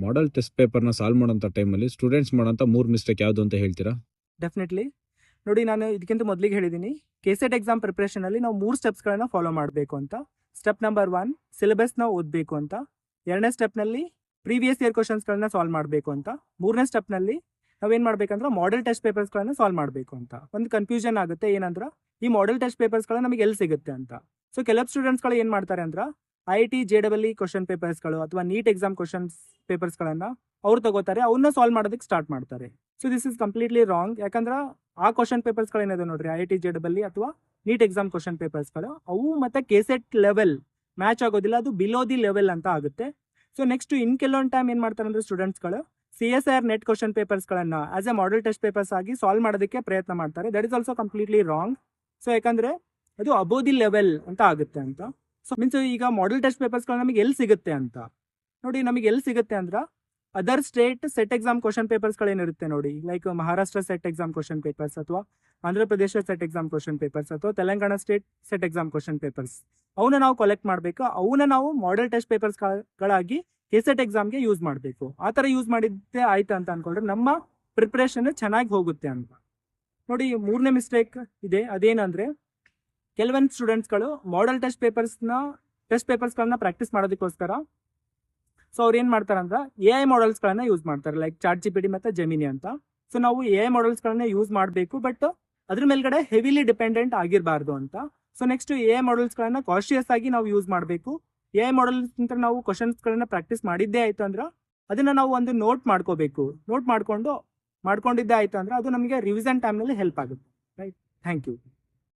Model test ಪೇಪರ್ನ solve ಮಾಡೋಂಥ ಟೈಮಲ್ಲಿ ಸ್ಟೂಡೆಂಟ್ಸ್ ಮಾಡೋಂಥ 3 ಮಿಸ್ಟೇಕ್ ಯಾವುದು ಅಂತ ಹೇಳ್ತೀರಾ? ಡೆಫಿನೆಟ್ಲಿ. ನೋಡಿ, ನಾನು ಇದಕ್ಕಿಂತ ಮೊದಲಿಗೆ ಹೇಳಿದ್ದೀನಿ, ಕೆಸೆಟ್ ಎಕ್ಸಾಮ್ ಪ್ರಿಪ್ರೇಷನಲ್ಲಿ ನಾವು 3 ಸ್ಟೆಪ್ಸ್ಗಳನ್ನು ಫಾಲೋ ಮಾಡಬೇಕು ಅಂತ. ಸ್ಟೆಪ್ ನಂಬರ್ 1, ಸಿಲೆಬಸ್ನ ಓದಬೇಕು ಅಂತ. 2ನೇ ಸ್ಟೆಪ್ನಲ್ಲಿ ಪ್ರೀವಿಯಸ್ ಇಯರ್ ಕ್ವಶನ್ಸ್ಗಳನ್ನ ಸಾಲ್ವ್ ಮಾಡಬೇಕು ಅಂತ. 3ನೇ ಸ್ಟೆಪ್ನಲ್ಲಿ ನಾವೇನು ಮಾಡಬೇಕಂದ್ರೆ ಮಾಡೆಲ್ ಟೆಸ್ಟ್ ಪೇಪರ್ಸ್ಗಳನ್ನ ಸಾಲ್ವ್ ಮಾಡಬೇಕು ಅಂತ. ಒಂದು ಕನ್ಫ್ಯೂಷನ್ ಆಗುತ್ತೆ, ಏನಂದ್ರೆ ಈ ಮಾಡೆಲ್ ಟೆಸ್ಟ್ ಪೇಪರ್ಸ್ಗಳು ನಮಗೆ ಎಲ್ಲಿ ಸಿಗುತ್ತೆ ಅಂತ. ಸೊ ಕೆಲವು ಸ್ಟೂಡೆಂಟ್ಸ್ಗಳು ಏನು ಮಾಡ್ತಾರೆ ಅಂದ್ರೆ IIT JEE ಕ್ವಶನ್ ಪೇಪರ್ಸ್ಗಳು ಅಥವಾ ನೀಟ್ ಎಕ್ಸಾಮ್ ಕ್ವಶನ್ಸ್ ಪೇಪರ್ಸ್ಗಳನ್ನು ಅವ್ರು ತಗೋತಾರೆ, ಅವನ್ನ ಸಾಲ್ವ್ ಮಾಡೋದಕ್ಕೆ ಸ್ಟಾರ್ಟ್ ಮಾಡ್ತಾರೆ. So this is completely wrong. ಯಾಕಂದ್ರೆ ಆ ಕ್ವಶನ್ ಪೇಪರ್ಸ್ಗಳೇನಿದೆ ನೋಡ್ರಿ, IIT JEE ಅಥವಾ ನೀಟ್ ಎಕ್ಸಾಮ್ ಕ್ವಶನ್ ಪೇಪರ್ಸ್ಗಳು, ಅವು ಮತ್ತೆ ಕೆಸೆಟ್ ಲೆವೆಲ್ ಮ್ಯಾಚ್ ಆಗೋದಿಲ್ಲ, ಅದು ಬಿಲೋ ದಿ ಲೆವೆಲ್ ಅಂತ ಆಗುತ್ತೆ. ಸೊ ನೆಕ್ಸ್ಟ್ ಇನ್ ಕೆಲವೊಂದು ಟೈಮ್ ಏನು ಮಾಡ್ತಾರೆ ಅಂದ್ರೆ ಸ್ಟೂಡೆಂಟ್ಸ್ಗಳು CSIR ನೆಟ್ ಕ್ವಶನ್ ಪೇಪರ್ಸ್ಗಳನ್ನು as a model test papers ಆಗಿ ಸಾಲ್ವ್ ಮಾಡೋದಕ್ಕೆ ಪ್ರಯತ್ನ ಮಾಡ್ತಾರೆ. That is also completely wrong. So ಯಾಕಂದ್ರೆ ಅದು ಅಬೋ ದಿ ಲೆವೆಲ್ ಅಂತ ಆಗುತ್ತೆ ಅಂತ. ಸೊ ಮೀನ್ಸ್ ಈಗ ಮಾಡೆಲ್ ಟೆಸ್ಟ್ ಪೇಪರ್ಸ್ಗಳು ನಮಗೆ ಎಲ್ಲಿ ಸಿಗುತ್ತೆ ಅಂತ ನೋಡಿ, ನಮಗೆ ಎಲ್ಲಿ ಸಿಗುತ್ತೆ ಅಂದ್ರೆ other state set exam question ಪೇಪರ್ಸ್ಗಳೇನಿರುತ್ತೆ ನೋಡಿ, like Maharashtra set exam question papers ಅಥವಾ Andhra Pradesh set exam question papers ಅಥವಾ Telangana state set exam question papers, ಅವನ್ನ ನಾವು ಕಲೆಕ್ಟ್ ಮಾಡಬೇಕು. ಅವನ್ನ ನಾವು ಮಾಡೆಲ್ ಟೆಸ್ಟ್ ಪೇಪರ್ಸ್ಗಳಾಗಿ ಕೆಸೆಟ್ ಎಕ್ಸಾಮ್ಗೆ ಯೂಸ್ ಮಾಡಬೇಕು. ಆ ಥರ ಯೂಸ್ ಮಾಡಿದ್ದೆ ಆಯ್ತು ಅಂತ ಅನ್ಕೊಂಡ್ರೆ ನಮ್ಮ ಪ್ರಿಪ್ರೇಷನ್ ಚೆನ್ನಾಗಿ ಹೋಗುತ್ತೆ ಅಂತ. ನೋಡಿ, 3ನೇ ಮಿಸ್ಟೇಕ್ ಇದೆ, ಅದೇನಂದ್ರೆ ಕೆಲವೊಂದು ಸ್ಟೂಡೆಂಟ್ಸ್ಗಳು ಮಾಡೆಲ್ ಟೆಸ್ಟ್ ಪೇಪರ್ಸ್ಗಳನ್ನ ಪ್ರಾಕ್ಟೀಸ್ ಮಾಡೋದಕ್ಕೋಸ್ಕರ ಸೊ ಅವ್ರು ಏನು ಮಾಡ್ತಾರೆ ಅಂದ್ರೆ AI ಮಾಡೆಲ್ಸ್ಗಳನ್ನ ಯೂಸ್ ಮಾಡ್ತಾರೆ, ಲೈಕ್ ChatGPT ಮತ್ತು ಜೆಮಿನಿ ಅಂತ. ಸೊ ನಾವು AI ಮಾಡೆಲ್ಸ್ಗಳನ್ನ ಯೂಸ್ ಮಾಡಬೇಕು, ಬಟ್ ಅದ್ರ ಮೇಲ್ಗಡೆ ಹೆವಿಲಿ ಡಿಪೆಂಡೆಂಟ್ ಆಗಿರಬಾರ್ದು ಅಂತ. ಸೊ ನೆಕ್ಸ್ಟ್ AI ಮಾಡೆಲ್ಸ್ಗಳನ್ನ ಕಾಶಿಯಸ್ ಆಗಿ ನಾವು ಯೂಸ್ ಮಾಡಬೇಕು. AI ಮಾಡೆಲ್ಸ್ ನಾವು ಕ್ವಶನ್ಸ್ಗಳನ್ನ ಪ್ರಾಕ್ಟೀಸ್ ಮಾಡಿದ್ದೇ ಆಯ್ತು ಅಂದ್ರೆ ಅದನ್ನ ನಾವು ಒಂದು ನೋಟ್ ಮಾಡ್ಕೋಬೇಕು. ನೋಟ್ ಮಾಡ್ಕೊಂಡಿದ್ದೇ ಆಯ್ತು ಅಂದ್ರೆ ಅದು ನಮಗೆ ರಿವಿಷನ್ ಟೈಮ್ನಲ್ಲಿ ಹೆಲ್ಪ್ ಆಗುತ್ತೆ. Right, thank you.